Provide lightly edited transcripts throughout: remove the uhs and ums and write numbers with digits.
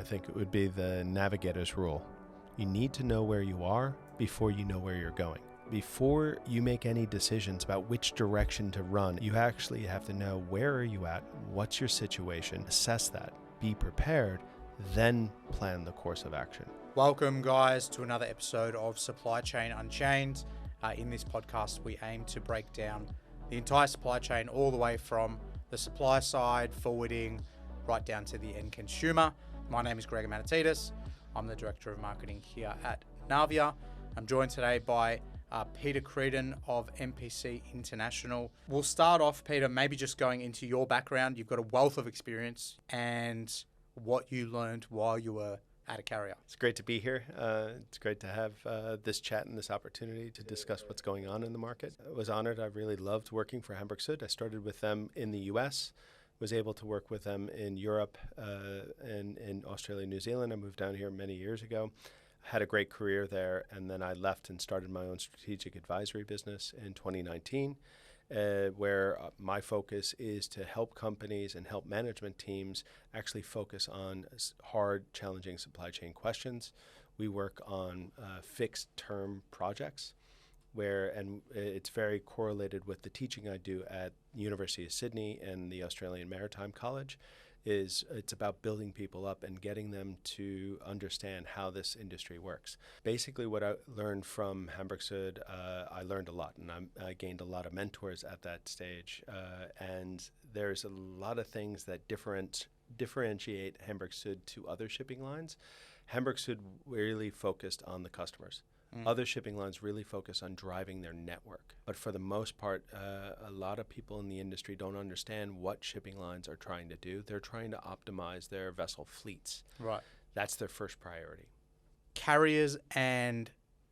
I think it would be the navigator's rule. You need to know where you are before you know where you're going. Before you make any decisions about which direction to run, you actually have to know where are you at, what's your situation, assess that, be prepared, then plan the course of action. Welcome, guys, to another episode of Supply Chain Unchained. In this podcast, we aim to break down the entire supply chain all the way from the supply side, forwarding, right down to the end consumer. My name is Greg Manatidis. I'm the Director of Marketing here at Navia. I'm joined today by Peter Creeden of MPC International. We'll start off, Peter, maybe just going into your background. You've got a wealth of experience and what you learned while you were at a carrier. It's great to be here. It's great to have this chat and this opportunity to discuss what's going on in the market. I was honored. I really loved working for Hamburg Süd. I started with them in the US, was able to work with them in Europe and in Australia, New Zealand. I moved down here many years ago. Had a great career there, and then I left and started my own strategic advisory business in 2019, where my focus is to help companies and help management teams actually focus on hard, challenging supply chain questions. We work on fixed-term projects, and it's very correlated with the teaching I do at the University of Sydney and the Australian Maritime College. It's about building people up and getting them to understand how this industry works. Basically, what I learned from Hamburg Süd, I learned a lot, and I gained a lot of mentors at that stage. And there's a lot of things that differentiate Hamburg Süd to other shipping lines. Hamburg Süd really focused on the customers. Other shipping lines really focus on driving their network. But for the most part, a lot of people in the industry don't understand what shipping lines are trying to do. They're trying to optimize their vessel fleets. Right. That's their first priority. Carriers and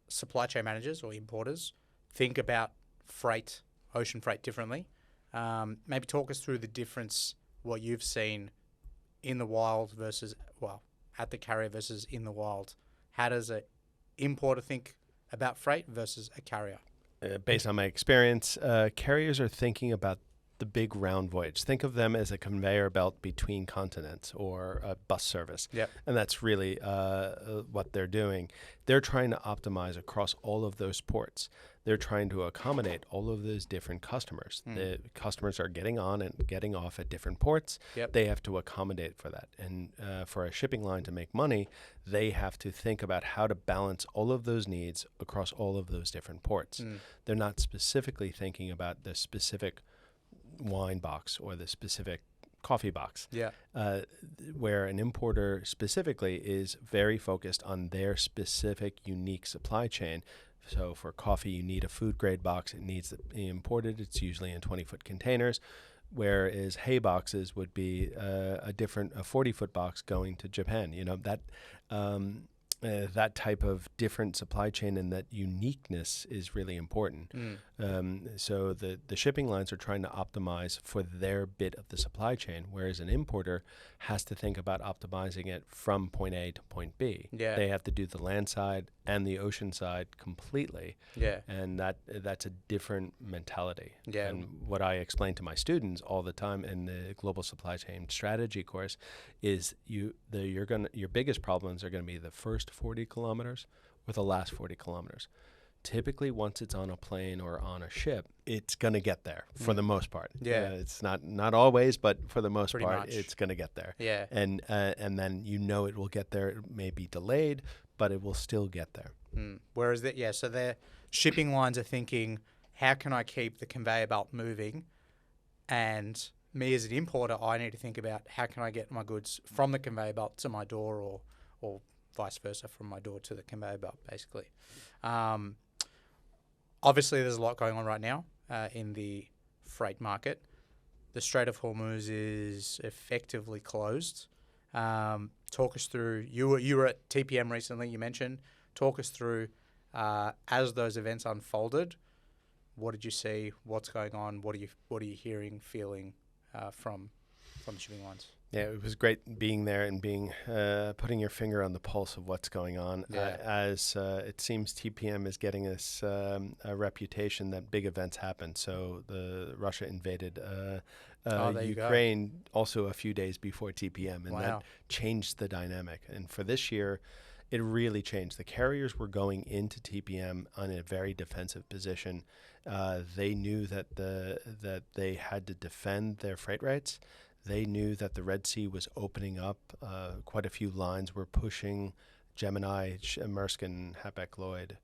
supply chain managers or importers think about freight, ocean freight differently. Maybe talk us through the difference, what you've seen in the wild versus, at the carrier versus in the wild. How does an importer think about freight versus a carrier? Based on my experience, carriers are thinking about the big round voyage. Think of them as a conveyor belt between continents or a bus service. Yep. And that's really what they're doing. They're trying to optimize across all of those ports. They're trying to accommodate all of those different customers. The customers are getting on and getting off at different ports. Yep. They have to accommodate for that. And for a shipping line to make money, they have to think about how to balance all of those needs across all of those different ports. They're not specifically thinking about the specific wine box or the specific coffee box. Yeah. Where an importer specifically is very focused on their specific unique supply chain. So for coffee, you need a food grade box. It needs to be imported. It's usually in 20-foot containers, whereas hay boxes would be a 40-foot box going to Japan. You know, that type of different supply chain and that uniqueness is really important. So the shipping lines are trying to optimize for their bit of the supply chain, whereas an importer has to think about optimizing it from point A to point B. Yeah. They have to do the land side and the ocean side completely. Yeah. And that's a different mentality. Yeah. And what I explain to my students all the time in the global supply chain strategy course is your biggest problems are going to be the first 40 kilometers or the last 40 kilometers. Typically, once it's on a plane or on a ship, it's going to get there for the most part. Yeah, it's not always, but for the most part, it's going to get there. Yeah, and then it will get there. It may be delayed, but it will still get there. Whereas so their shipping lines are thinking, how can I keep the conveyor belt moving? And me as an importer, I need to think about how can I get my goods from the conveyor belt to my door, or vice versa, from my door to the conveyor belt, basically. Obviously, there's a lot going on right now in the freight market. The Strait of Hormuz is effectively closed. Talk us through, you were at TPM recently, you mentioned. Talk us through, as those events unfolded, what did you see? What's going on? What are you hearing, feeling from the shipping lines? Yeah, it was great being there and putting your finger on the pulse of what's going on. Yeah. As it seems TPM is getting us a reputation that big events happen. So Russia invaded There you go. Ukraine also a few days before TPM, and Wow. that changed the dynamic. And for this year, it really changed. The carriers were going into TPM on a very defensive position. They knew that that they had to defend their freight rates. They knew that the Red Sea was opening up. Quite a few lines were pushing. Gemini, Maersk, and Hapag-Lloyd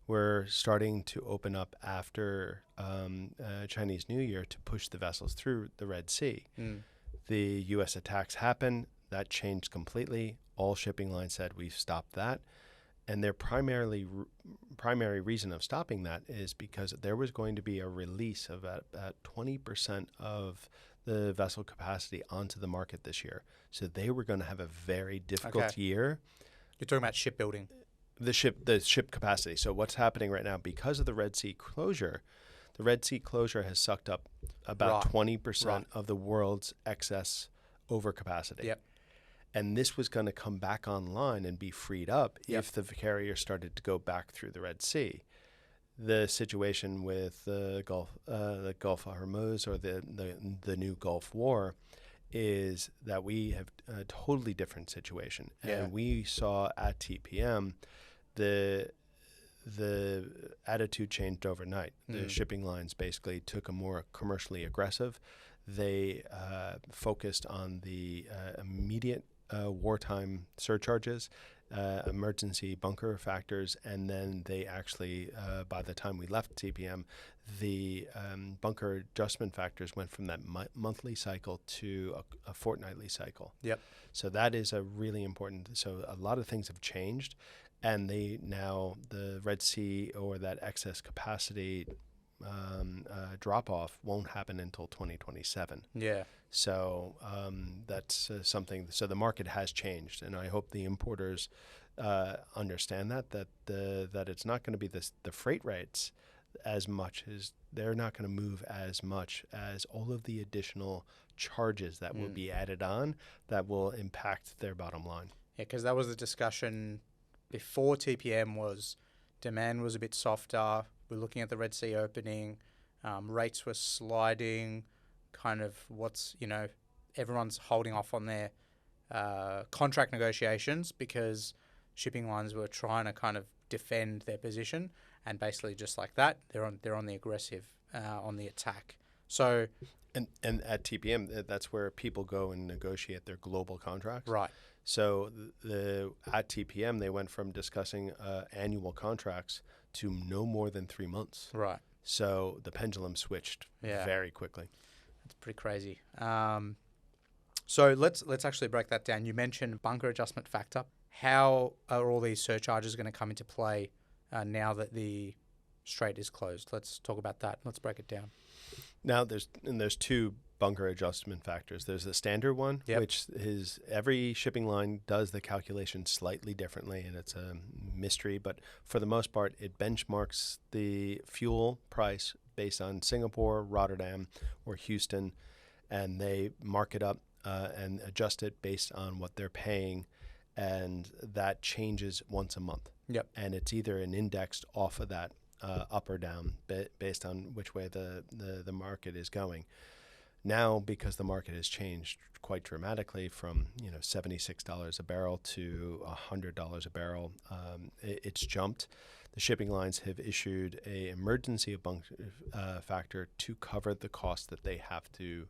were starting to open up after Chinese New Year to push the vessels through the Red Sea. The U.S. attacks happened. That changed completely. All shipping lines said, we've stopped that. And their primary reason of stopping that is because there was going to be a release of about 20% of the vessel capacity onto the market this year. So they were going to have a very difficult year. You're talking about shipbuilding. The ship capacity. So what's happening right now, because of the Red Sea closure has sucked up about 20% of the world's excess overcapacity. Yep. And this was going to come back online and be freed up if the carrier started to go back through the Red Sea. The situation with the Gulf of Hormuz, or the new Gulf War, is that we have a totally different situation. And we saw at TPM the attitude changed overnight. The shipping lines basically took a more commercially aggressive. They focused on the immediate wartime surcharges, emergency bunker factors, and then they actually, by the time we left TPM, the bunker adjustment factors went from that monthly cycle to a fortnightly cycle. Yep. So that is a really important. So a lot of things have changed, and the Red Sea, or that excess capacity drop off, won't happen until 2027. Yeah. So that's something. So the market has changed, and I hope the importers understand that it's not going to be the freight rates as much as they're not going to move as much as all of the additional charges that will be added on that will impact their bottom line. Yeah, because that was the discussion before TPM. Was demand was a bit softer. We're looking at the Red Sea opening. Rates were sliding. Kind of everyone's holding off on their contract negotiations because shipping lines were trying to kind of defend their position, and basically just like that, they're on the aggressive, on the attack. So and at TPM, that's where people go and negotiate their global contracts. Right. So at TPM, they went from discussing annual contracts to no more than 3 months. Right. So the pendulum switched very quickly. It's pretty crazy. So let's actually break that down. You mentioned bunker adjustment factor. How are all these surcharges going to come into play now that the strait is closed? Let's talk about that. Let's break it down. Now there's two bunker adjustment factors. There's the standard one, which is every shipping line does the calculation slightly differently, and it's a mystery. But for the most part, it benchmarks the fuel price based on Singapore, Rotterdam, or Houston, and they mark it up and adjust it based on what they're paying, and that changes once a month. Yep. And it's either an indexed off of that up or down based on which way the market is going. Now, because the market has changed quite dramatically from $76 a barrel to $100 a barrel, it's jumped. The shipping lines have issued an emergency bunker factor to cover the cost that they have to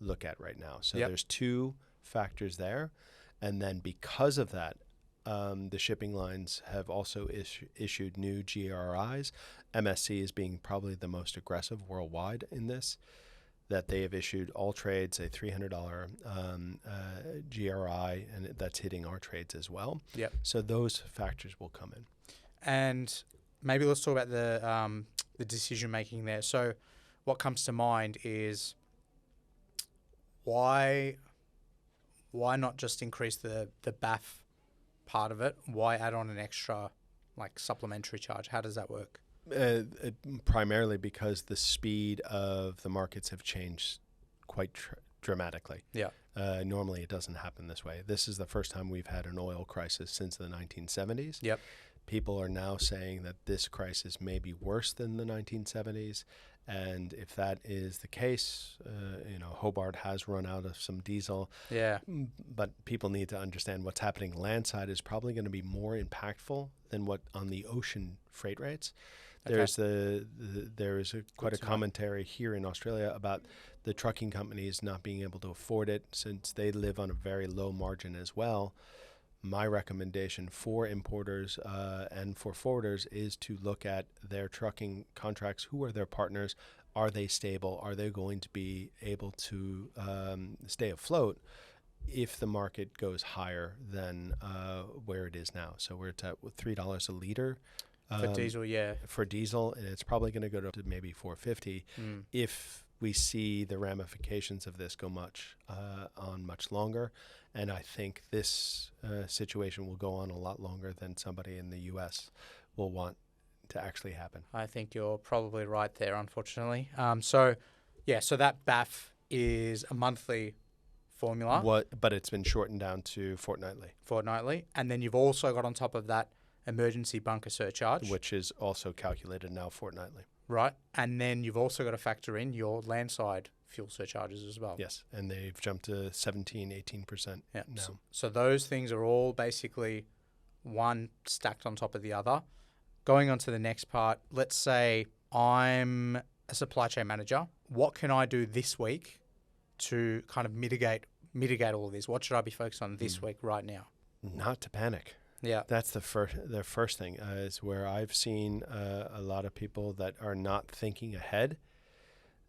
look at right now. So there's two factors there, and then because of that, the shipping lines have also issued new GRIs. MSC is being probably the most aggressive worldwide in this, that they have issued all trades a $300 GRI, and that's hitting our trades as well. Yep. So those factors will come in. And maybe let's talk about the decision making there. So what comes to mind is why not just increase the BAF part of it? Why add on an extra supplementary charge? How does that work? Primarily because the speed of the markets have changed quite dramatically. Yeah. Normally it doesn't happen this way. This is the first time we've had an oil crisis since the 1970s. Yep. People are now saying that this crisis may be worse than the 1970s, And if that is the case, Hobart has run out of some diesel. Yeah. But people need to understand what's happening landside is probably going to be more impactful than what on the ocean freight rates. Okay. There is quite a commentary here in Australia about the trucking companies not being able to afford it since they live on a very low margin as well. My recommendation for importers and for forwarders is to look at their trucking contracts. Who are their partners? Are they stable? Are they going to be able to stay afloat if the market goes higher than where it is now? So we're at $3 a liter. For diesel, yeah. For diesel, and it's probably going to go to maybe $4.50 if we see the ramifications of this go much longer. And I think this situation will go on a lot longer than somebody in the U.S. will want to actually happen. I think you're probably right there, unfortunately. So that BAF is a monthly formula. But it's been shortened down to fortnightly. And then you've also got on top of that emergency bunker surcharge, which is also calculated now fortnightly. Right. And then you've also got to factor in your landside fuel surcharges as well. Yes. And they've jumped to 18% now. So those things are all basically one stacked on top of the other. Going on to the next part, let's say I'm a supply chain manager. What can I do this week to kind of mitigate all of this? What should I be focused on this week right now? Not to panic. Yeah, that's the first thing is where I've seen a lot of people that are not thinking ahead.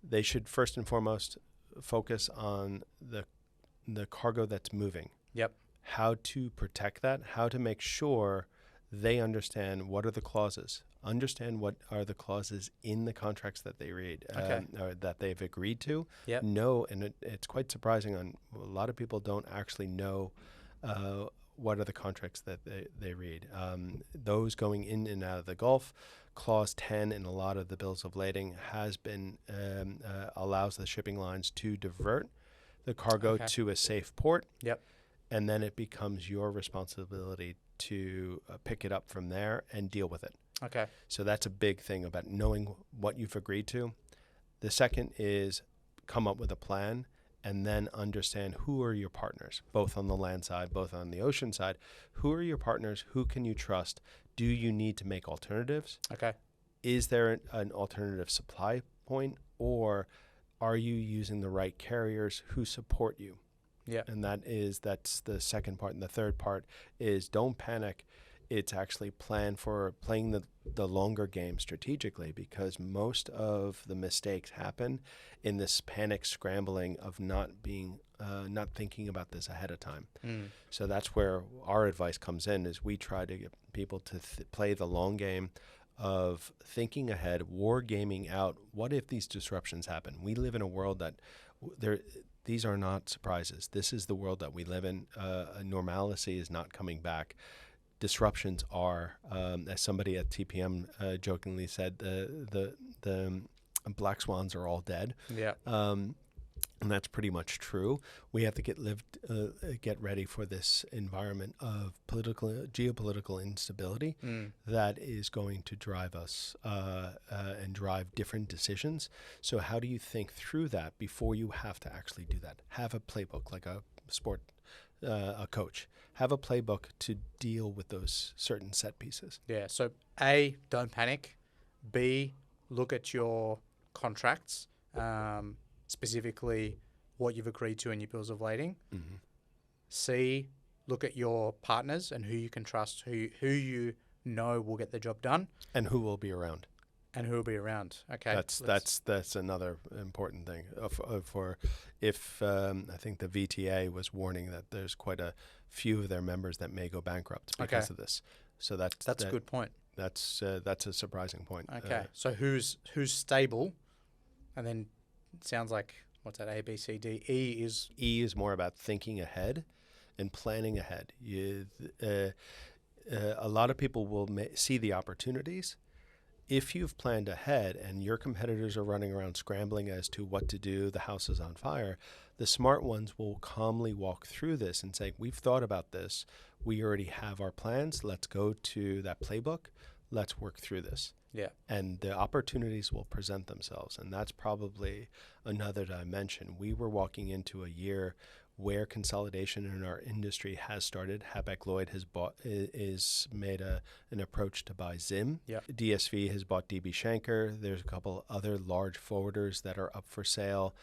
They should first and foremost focus on the cargo that's moving. Yep. How to protect that, how to make sure they understand what are the clauses, understand what are the clauses in the contracts that they read, or that they've agreed to. Yep. And it's quite surprising. A lot of people don't actually know what are the contracts that they read. Those going in and out of the Gulf, Clause 10 in a lot of the bills of lading has been allows the shipping lines to divert the cargo to a safe port. Yep. And then it becomes your responsibility to pick it up from there and deal with it. Okay. So that's a big thing about knowing what you've agreed to. The second is come up with a plan and then understand who are your partners, both on the land side, both on the ocean side. Who are your partners? Who can you trust? Do you need to make alternatives? Okay. Is there an alternative supply point, or are you using the right carriers who support you? Yeah. And that's the second part. And the third part is don't panic. It's actually playing the longer game strategically, because most of the mistakes happen in this panic scrambling of not thinking about this ahead of time. So that's where our advice comes in, is we try to get people to play the long game of thinking ahead, war gaming out. What if these disruptions happen? We live in a world that these are not surprises. This is the world that we live in. Normalcy is not coming back. Disruptions are, as somebody at TPM jokingly said, the black swans are all dead. Yeah. And that's pretty much true. We have to get ready for this environment of geopolitical instability that is going to drive us and drive different decisions. So how do you think through that before you have to actually do that? Have a playbook, like a coach. Have a playbook to deal with those certain set pieces. Yeah. So A, don't panic. B, look at your contracts, specifically what you've agreed to in your bills of lading. Mm-hmm. C, look at your partners and who you can trust, who you know will get the job done. And who will be around. Okay. That's another important thing. I think the VTA was warning that there's quite a few of their members that may go bankrupt because of this. So that's a good point. That's a surprising point. Okay. So who's stable, and then it sounds like what's that? A, B, C, D. E is more about thinking ahead and planning ahead. A lot of people will see the opportunities. If you've planned ahead and your competitors are running around scrambling as to what to do, the house is on fire, the smart ones will calmly walk through this and say, we've thought about this. We already have our plans. Let's go to that playbook. Let's work through this. Yeah. And the opportunities will present themselves. And that's probably another dimension. We were walking into a year where consolidation in our industry has started. Hapag-Lloyd has made an approach to buy Zim. Yep. DSV has bought DB Schenker. There's a couple other large forwarders that are up for sale.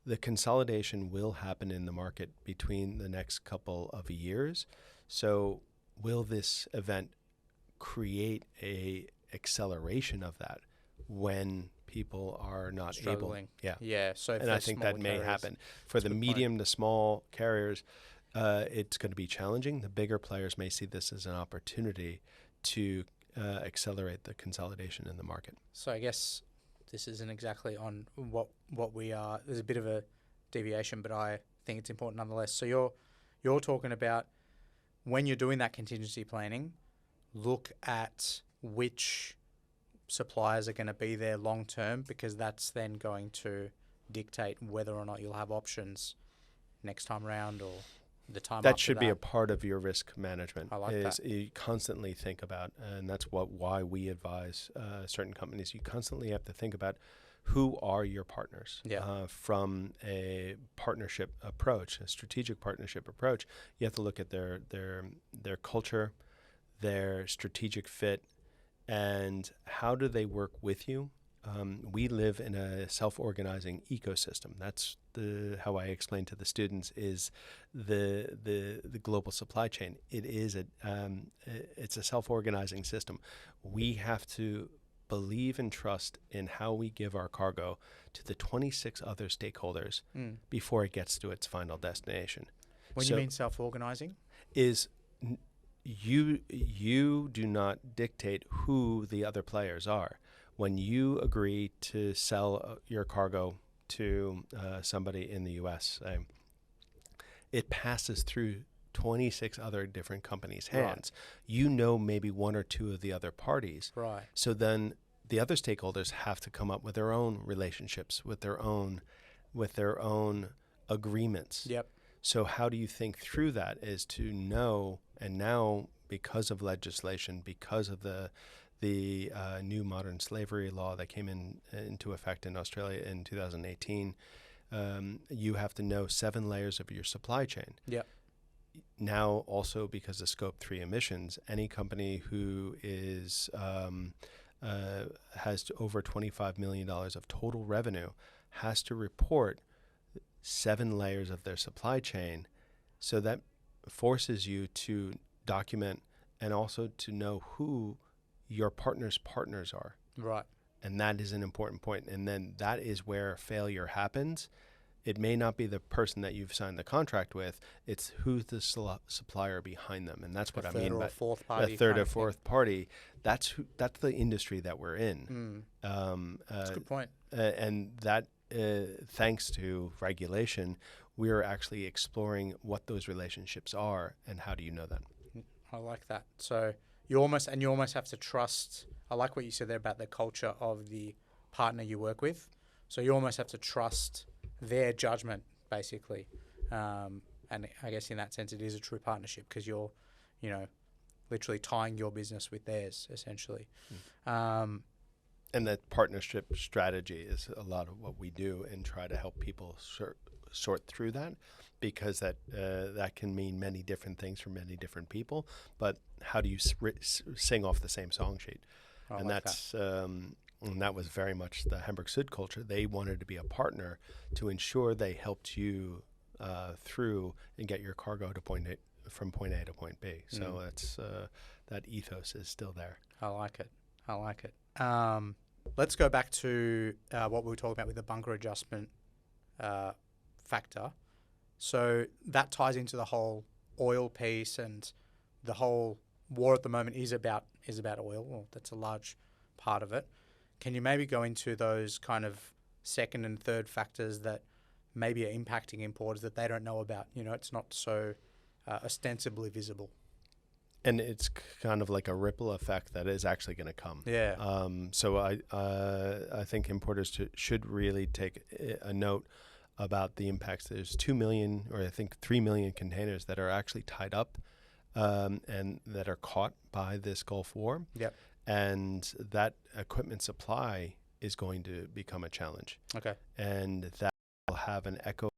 The consolidation will happen in the market between the next couple of years. So will this event create a acceleration of that when people are not Struggling. able? Yeah. So and I think that may happen. For the medium to small carriers, it's going to be challenging. The bigger players may see this as an opportunity to accelerate the consolidation in the market. So I guess this isn't exactly on what we are. There's a bit of a deviation, but I think it's important nonetheless. So you're talking about when you're doing that contingency planning, look at which suppliers are going to be there long term, because that's then going to dictate whether or not you'll have options next time around or the time that after should be a part of your risk management. I like that. You constantly think about, and that's why we advise certain companies. You constantly have to think about who are your partners. From a partnership approach, a strategic partnership approach. You have to look at their culture, their strategic fit, and how do they work with you. We live in a self-organizing ecosystem. That's how I explain to the students is the global supply chain. It's a self-organizing system. We have to believe and trust in how we give our cargo to the 26 other stakeholders before it gets to its final destination. When you mean self-organizing? You do not dictate who the other players are. When you agree to sell your cargo to somebody in the U.S., it passes through 26 other different companies' hands. Right. You know maybe one or two of the other parties. Right. So then the other stakeholders have to come up with their own relationships, with their own agreements. Yep. So how do you think through that is to know, and now because of legislation, because of the new modern slavery law that came into effect in Australia in 2018, you have to know 7 layers of your supply chain. Yep. Now also because of Scope 3 emissions, any company who has over $25 million of total revenue has to report 7 layers of their supply chain. So that forces you to document and also to know who your partner's partners are. Right. And that is an important point. And then that is where failure happens. It may not be the person that you've signed the contract with. It's who's the supplier behind them. And that's what I mean by a third or fourth party. That's the industry that we're in. That's a good point. And that, thanks to regulation, we're actually exploring what those relationships are and how do you know that. I like that. So you almost have to trust. I like what you said there about the culture of the partner you work with. So you almost have to trust their judgment, basically. And I guess in that sense, it is a true partnership because you're, literally tying your business with theirs, essentially. And that partnership strategy is a lot of what we do and try to help people sort through that, because that can mean many different things for many different people. But how do you sing off the same song sheet? And that was very much the Hamburg Süd culture. They wanted to be a partner to ensure they helped you through and get your cargo to from point A to point B. So that's that ethos is still there. I like it. Let's go back to what we were talking about with the bunker adjustment factor. So that ties into the whole oil piece, and the whole war at the moment is about oil. Well, that's a large part of it. Can you maybe go into those kind of second and third factors that maybe are impacting importers that they don't know about? It's not so ostensibly visible. And it's kind of like a ripple effect that is actually going to come. Yeah. So I think importers should really take a note about the impacts. There's 2 million, or I think 3 million containers that are actually tied up and that are caught by this Gulf War. Yep. and that equipment supply is going to become a challenge. Okay. And that will have an echo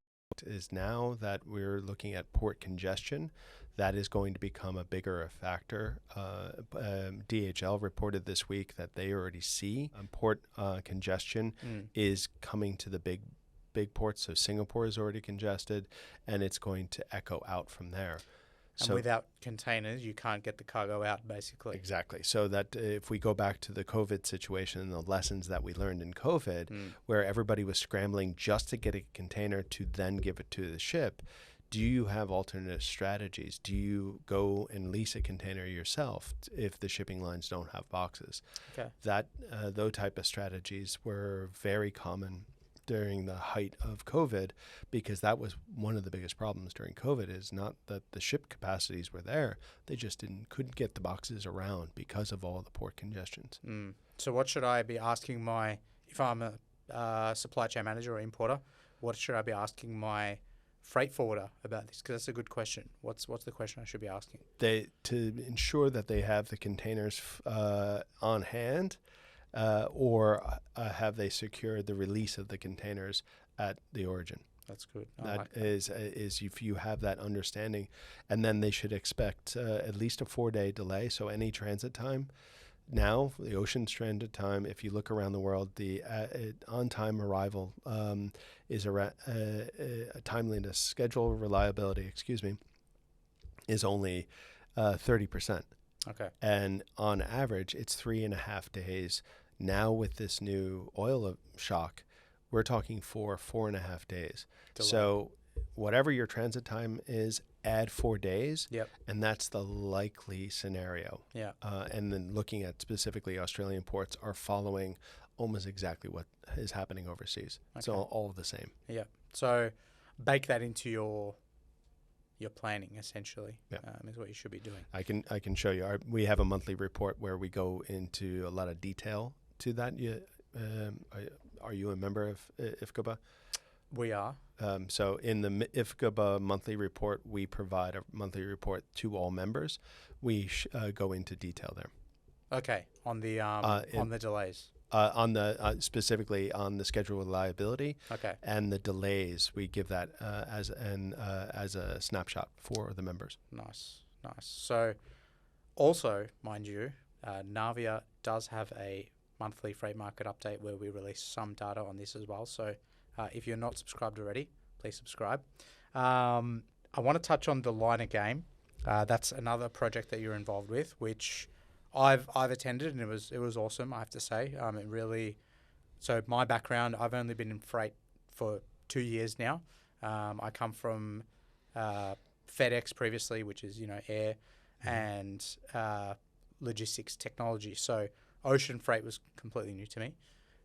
is now that we're looking at port congestion. That is going to become a bigger factor. DHL reported this week that they already see port congestion is coming to the big ports. So Singapore is already congested, and it's going to echo out from there. And so without containers, you can't get the cargo out, basically. Exactly. So that if we go back to the COVID situation and the lessons that we learned in COVID, where everybody was scrambling just to get a container to then give it to the ship, do you have alternative strategies? Do you go and lease a container yourself if the shipping lines don't have boxes? Okay. Those type of strategies were very common during the height of COVID, because that was one of the biggest problems during COVID, is not that the ship capacities were there. They just couldn't get the boxes around because of all the port congestions. So what should I be asking if I'm a supply chain manager or importer, what should I be asking my freight forwarder about this? Because that's a good question. What's the question I should be asking? To ensure that they have the containers on hand, or have they secured the release of the containers at the origin? That's good. Is if you have that understanding, and then they should expect at least a 4-day delay. So any transit time. Now, the ocean transit time, if you look around the world, the on-time arrival is around timeliness, schedule reliability, is only 30%. Okay. And on average, it's 3.5 days. Now with this new oil shock, we're talking 4.5 days. Delay. So whatever your transit time is, add 4 days, and that's the likely scenario. Yeah. And then looking at specifically Australian ports are following almost exactly what is happening overseas. Okay. So all the same. Yeah. So bake that into your planning, essentially, is what you should be doing. I can show you. We have a monthly report where we go into a lot of detail to that. Are you a member of IFCOBA? We are. So in the IFCOBA monthly report, we provide a monthly report to all members. We go into detail there. Okay, on the delays. Specifically on the schedule reliability, and the delays, we give that as a snapshot for the members. Nice. So, also, mind you, Navia does have a monthly freight market update where we release some data on this as well. So, if you're not subscribed already, please subscribe. I want to touch on the liner game. That's another project that you're involved with, which I've attended, and it was awesome, I have to say. So my background, I've only been in freight for 2 years now. I come from FedEx previously, which is air and logistics technology. So ocean freight was completely new to me,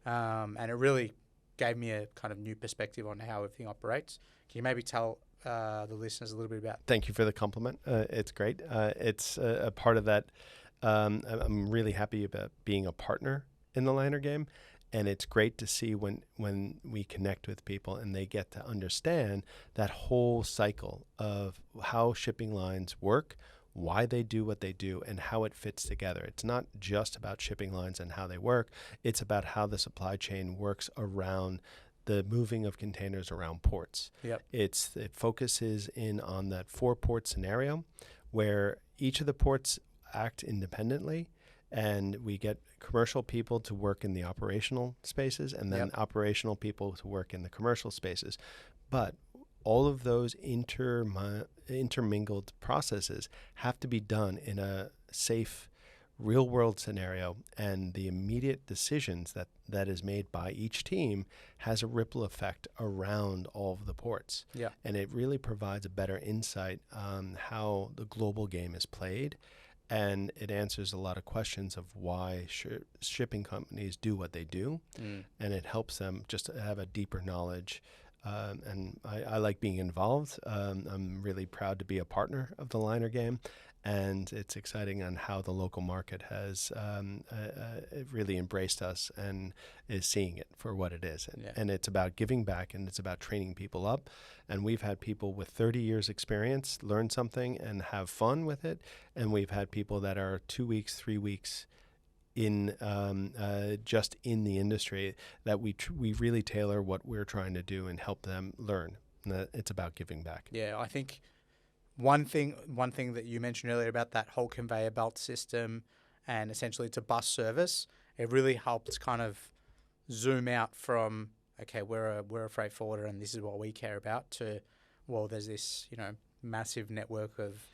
and it really gave me a kind of new perspective on how everything operates. Can you maybe tell the listeners a little bit about? Thank you for the compliment. It's great. It's a part of that. I'm really happy about being a partner in the liner game, and it's great to see when we connect with people and they get to understand that whole cycle of how shipping lines work, why they do what they do, and how it fits together. It's not just about shipping lines and how they work. It's about how the supply chain works around the moving of containers around ports. Yep. It focuses in on that 4-port scenario where each of the ports act independently, and we get commercial people to work in the operational spaces, and then operational people to work in the commercial spaces. But all of those intermingled processes have to be done in a safe, real-world scenario, and the immediate decisions that is made by each team has a ripple effect around all of the ports. Yeah. And it really provides a better insight on how the global game is played, and it answers a lot of questions of why shipping companies do what they do, and it helps them just to have a deeper knowledge. And I like being involved. I'm really proud to be a partner of the liner game, and it's exciting on how the local market has really embraced us and is seeing it for what it is. And it's about giving back, and it's about training people up. And we've had people with 30 years experience learn something and have fun with it. And we've had people that are 2 weeks, 3 weeks in just in the industry, that we really tailor what we're trying to do and help them learn. And that it's about giving back. Yeah, I think one thing that you mentioned earlier about that whole conveyor belt system and essentially to bus service, it really helped kind of zoom out from, okay, we're a freight forwarder and this is what we care about, to, well, there's this, massive network of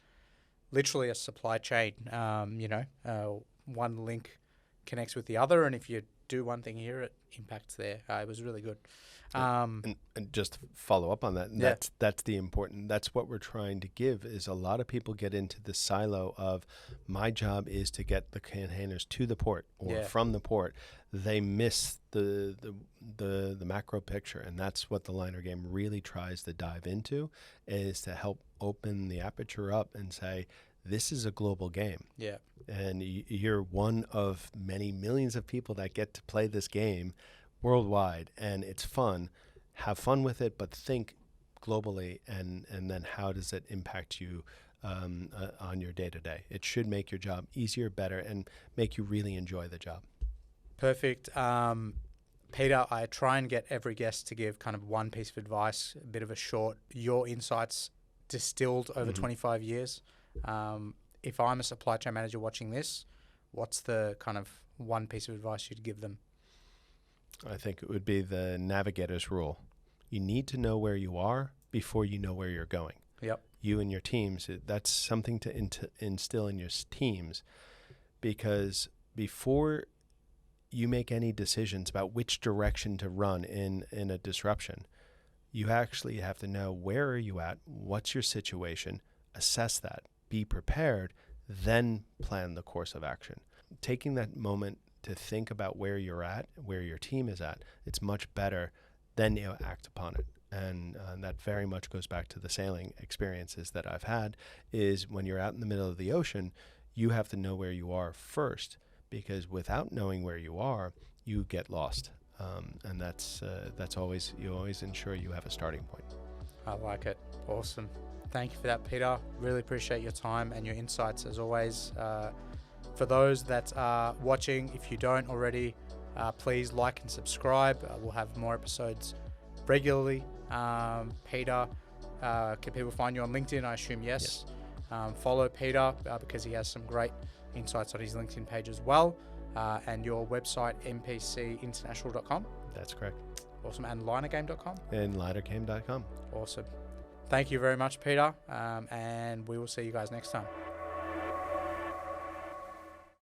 literally a supply chain. One link connects with the other, and if you do one thing here, it impacts there. It was really good. And just follow up on that. And Yeah. that's what we're trying to give, is a lot of people get into the silo of, my job is to get the containers to the port or Yeah. from the port. They miss the macro picture, and that's what the liner game really tries to dive into, is to help open the aperture up and say, this is a global game. Yeah. And you're one of many millions of people that get to play this game worldwide, and it's fun. Have fun with it, but think globally, and then how does it impact you on your day-to-day. It should make your job easier, better, and make you really enjoy the job. Perfect. Peter, I try and get every guest to give kind of one piece of advice, a bit of a short, your insights distilled over 25 years. If I'm a supply chain manager watching this, what's the kind of one piece of advice you'd give them? I think it would be the navigator's rule. You need to know where you are before you know where you're going. Yep. You and your teams, that's something to instill in your teams, because before you make any decisions about which direction to run in a disruption, you actually have to know, where are you at, what's your situation, assess that, be prepared, then plan the course of action. Taking that moment to think about where you're at, where your team is at, it's much better than you act upon it. And that very much goes back to the sailing experiences that I've had, is when you're out in the middle of the ocean, you have to know where you are first, because without knowing where you are, you get lost. And that's always, you always ensure you have a starting point. I like it. Awesome. Thank you for that, Peter. Really appreciate your time and your insights as always. For those that are watching, if you don't already, please like and subscribe. We'll have more episodes regularly. Peter, can people find you on LinkedIn? I assume yes. Follow Peter because he has some great insights on his LinkedIn page as well. And your website, mpcinternational.com. That's correct. Awesome. And linergame.com. And linergame.com. Awesome. Thank you very much, Peter. And we will see you guys next time.